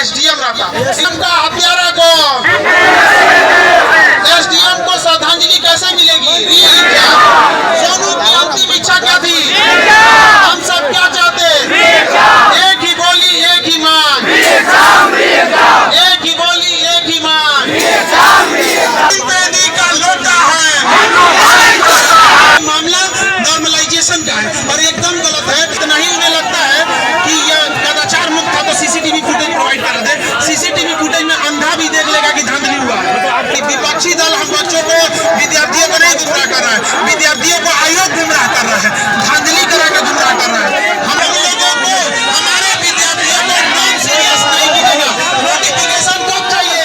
SDM रहता। इनका हत्यारा कौन? एसडीएम को श्रद्धांजलि कैसे मिलेगी? सोनू की अंतिम इच्छा क्या थी? हम सब क्या चाहते? एक ही बोली एक ही मांग, एक ही बोली एक ही मांग। का लोटा है मामला नॉर्मलाइजेशन का है और एकदम गलत है। इतना ही उन्हें लगता है कि यह कदाचार मुक्त था तो सीसीटीवी फुटेज प्रोवाइड करा दे। सीसीटीवी फुटेज में अंधा भी देख लेगा कि धांधली हुआ है। विपक्षी दल हम बच्चों को, विद्यार्थियों को नहीं गुमराह कर रहा है, विद्यार्थियों को आयोग गुमराह कर रहा है, धांधली करा के गुमराह कर रहा है। हम लोगों को, हमारे विद्यार्थियों को नॉन सीरियस नहीं कीजिएगा। नोटिफिकेशन कब चाहिए?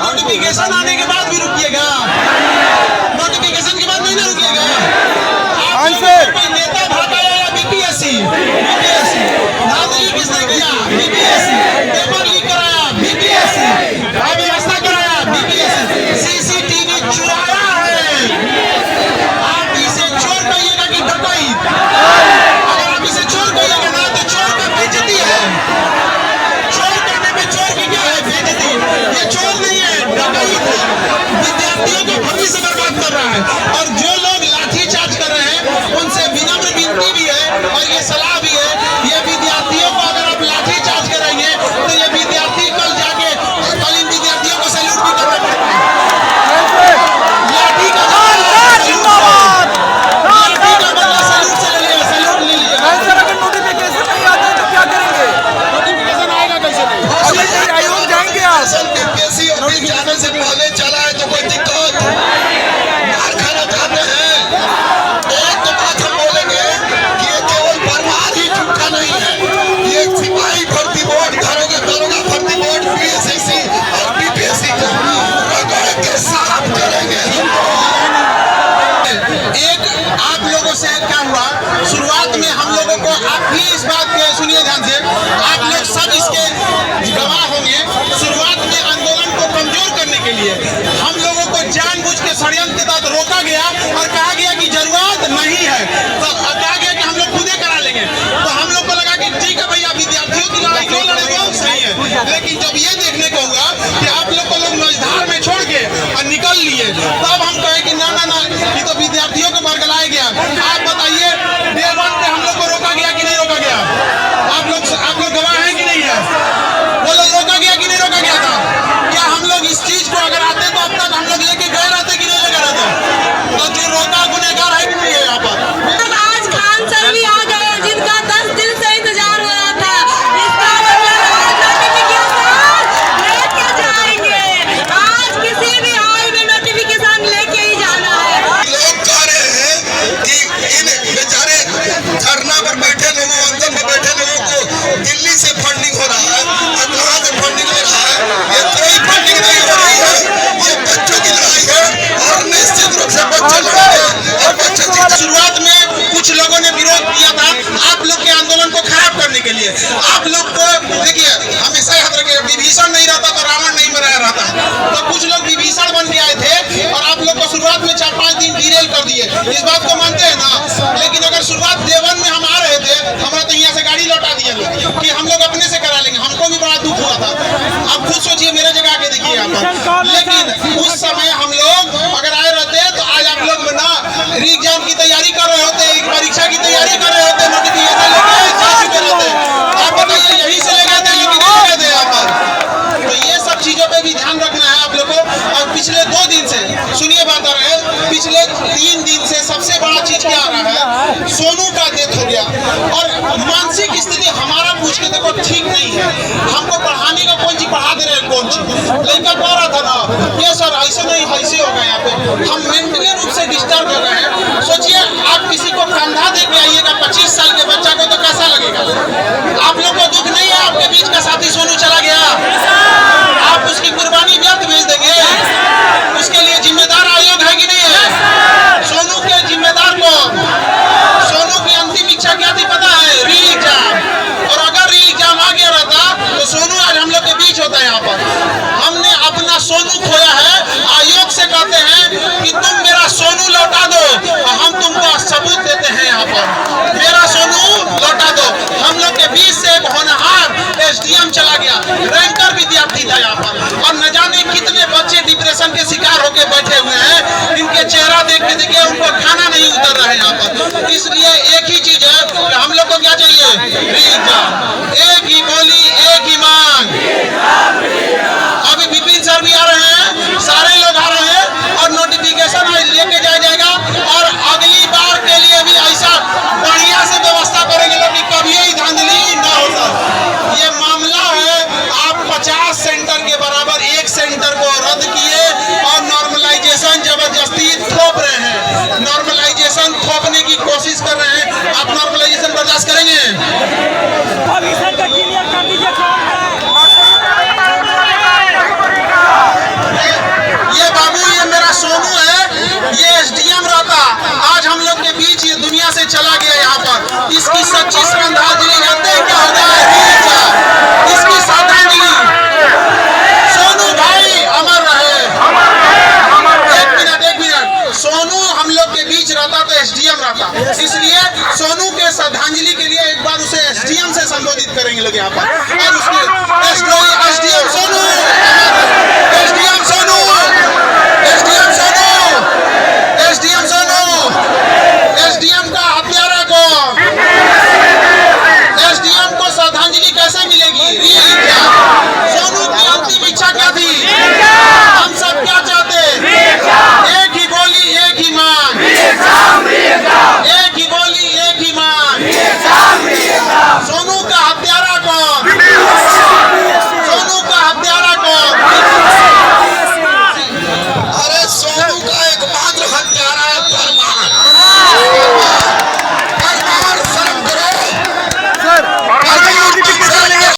नोटिफिकेशन आने के बाद भी रुकिएगा? नोटिफिकेशन के बाद नहीं ना रुकिएगा? नेता भागा या बीपीएससी? बीपीएससी धांधली किसने किया? बीपीएससी पेपर लीक कराया? बीपीएससी अव्यवस्था कराया? बीपीएससी सीसीटीवी चुराया है। आप इसे चोर कहिएगा कि डकैत? अगर आप इसे चोर कहिएगा ना तो चोर का बेइज्जती है। चोर करने पे चोर की क्या है? बेइज्जती। ये चोर नहीं है, डकैत है। विद्यार्थियों को भविष्य बर्बाद कर रहा है और जो लोग लाठीचार्ज कर रहे हैं उनसे विनम्र विनती भी है और ये सलाह भी है, ये विद्यार्थियों को अगर आप लाठीचार्ज करेंगे तो ये विद्यार्थी कल जाके कल इन विद्यार्थियों को सैल्यूट भी करना पड़ता है। लाठी का बदला सैल्यूट से ले लिया, सैल्यूट ले लिया। अगर नोटिफिकेशन नहीं आता तो क्या करेंगे? नोटिफिकेशन आएगा कैसे नहीं? आयोग जाएंगे आप? बीपीएससी ऑफिस जाने से पहले चला है तो कोई दिक्कत? मार खाना चाहते हैं? एक तो बात हम बोलेंगे कि ये केवल परमार ही झूठा नहीं है, ये सिपाही भर्ती बोर्ड, दरोगा भर्ती बोर्ड, पीएससी और बीपीएससी को रगड़ के साफ करेंगे। एक आप लोगों से क्या हुआ शुरुआत में, हम लोगों को, आप भी इस बात के सुनिए ध्यान से, आप लोग सब इसके गवाह होंगे। शुरुआत में आंदोलन को कमजोर करने के लिए हम लोगों को जानबूझ के षड्यंत्र के तहत रोका गया और कहा गया कि जरूरत नहीं है, तो कहा गया कि हम लोग खुदे करा लेंगे। तो हम लोग को लगा कि ठीक है भैया, विद्यार्थियों की लड़ाई जो लड़े वो सही है। लेकिन जब ये देखने को हुआ कि आप लोग को लोग मझधार में छोड़ के और निकल लिए, तब हम कहे कि ना ना ना, ये तो विद्यार्थियों को बरगलाया गया। आप बताइए, डे 1 पे हम लोग को रोका गया कि नहीं रोका गया? आप लोग गवाह हैं कि नहीं है? वो लोग रोका गया कि नहीं रोका गया था? क्या हम लोग इस चीज को अगर आते तो अब तक हम लोग लेके गए रहते कि नहीं लेके रहते? तो जो रोका गुनहगार है कि नहीं है यहाँ पर? आज खान सर भी आ गए जिनका 10 दिन से इंतजार हो रहा था। इसका लेके जाएंगे, आज किसी भी हाल में नोटिफिकेशन लेके ही जाना है। लोग कह रहे हैं कि इन बेचारे धरना पर बैठे लोगों, आंदोलन में बैठे लोगों को दिल्ली से फंडिंग हो रहा है और कहाँ से फंडिंग हो रहा है? ये कोई फंडिंग नहीं हो रही है, ये बच्चों की लड़ाई है और निश्चित रूप से बच्चे लड़ेंगे और बच्चे जीतेंगे। शुरुआत में कुछ लोगों ने विरोध किया था आप लोग के आंदोलन को खराब करने के लिए। आप लोग को देखिए, हमेशा याद रखिए, विभीषण नहीं रहता तो रावण नहीं बनाया रहता। तो कुछ लोग विभीषण बन के आए थे और आप लोग को शुरुआत में 4-5 दिन डिरेल कर दिए। इस बात को मानते हैं ना? लेकिन अगर शुरुआत डे 1 में हम आ रहे थे, हमारा तो यहाँ से गाड़ी लौटा दिए लोग कि हम लोग अपने से करा लेंगे। हमको भी बड़ा दुख हुआ था। आप खुद सोचिए, मेरे जगह आके देखिए यहाँ पर। लेकिन उस समय हम लोग अगर आए रहते तो आज आप लोग ना एग्जाम की तैयारी कर रहे होते, परीक्षा की तैयारी कर रहे होते, नोटिफिकेशन लेके जा चुके रहते। आप बताइए, यही से ले गए थे कि नहीं ले गए थे यहाँ पर? तो ये सब चीजों पे भी ध्यान रखना है आप लोग को। और पिछले 2 दिन से सुनिए बात आ रहा है, पिछले 3 दिन से सबसे बड़ा चीज क्या आ रहा है? सोनू का डेथ हो गया और मानसिक स्थिति हमारा पूछ के देखो ठीक नहीं है। हमको पढ़ाने का कौन चीज पढ़ा दे रहे हैं, कौन चीज लड़का कह रहा था ना, ये सर ऐसे नहीं ऐसे होगा। यहाँ पे हम मेंटली रूप से डिस्टर्ब हो रहे हैं। सोचिए, आप किसी को कंधा दे के आइएगा 25 साल के बच्चा को, तो कैसा लगेगा? आप लोग को दुख नहीं है आपके बीच का साथी सोनू चला गया? आप उसकी कुर्बानी व्यर्थ भेज देंगे? उसके लिए जिम्मेदार आयोग है कि नहीं है? सोनू के जिम्मेदार कौन? सोनू होके बैठे हुए हैं, इनके चेहरा देख के देखिए उनको खाना नहीं उतर रहा है यहाँ पर। इसलिए एक ही चीज है कि हम लोग को क्या चाहिए, एक ही बोली एक ही मांग। अभी विपिन सर भी आ रहे हैं, सारे लोग आ रहे हैं और नोटिफिकेशन लेके जाया जाएगा और अगली बार के लिए भी ऐसा बढ़िया से व्यवस्था करेंगे लोग कि कभी ही धांधली ना हो सर। ये मामला है, आप 50 सेंटर के बराबर एक सेंटर को रद्द किए और नॉर्मलाइजेशन जबरदस्ती थोप रहे हैं, नॉर्मलाइजेशन थोपने की कोशिश कर रहे हैं। आप नॉर्मलाइजेशन बर्दाश्त करेंगे? अभी सर का क्लियर कर दीजिए कौन है। ये बाबू, ये मेरा सोनू है, ये एसडीएम रहता, आज हम लोग के बीच ये दुनिया से चला गया यहाँ पर। इसकी सच्ची श्रद्धांजलि जानते हैं क्या होता है? इसकी श्रद्धांजलि सोनू भाई अमर रहे। एक मिनट, सोनू हम लोग के बीच रहता तो एसडीएम रहता, इसलिए सोनू के श्रद्धांजलि के लिए एक बार उसे एसडीएम से संबोधित करेंगे लोग यहाँ पर।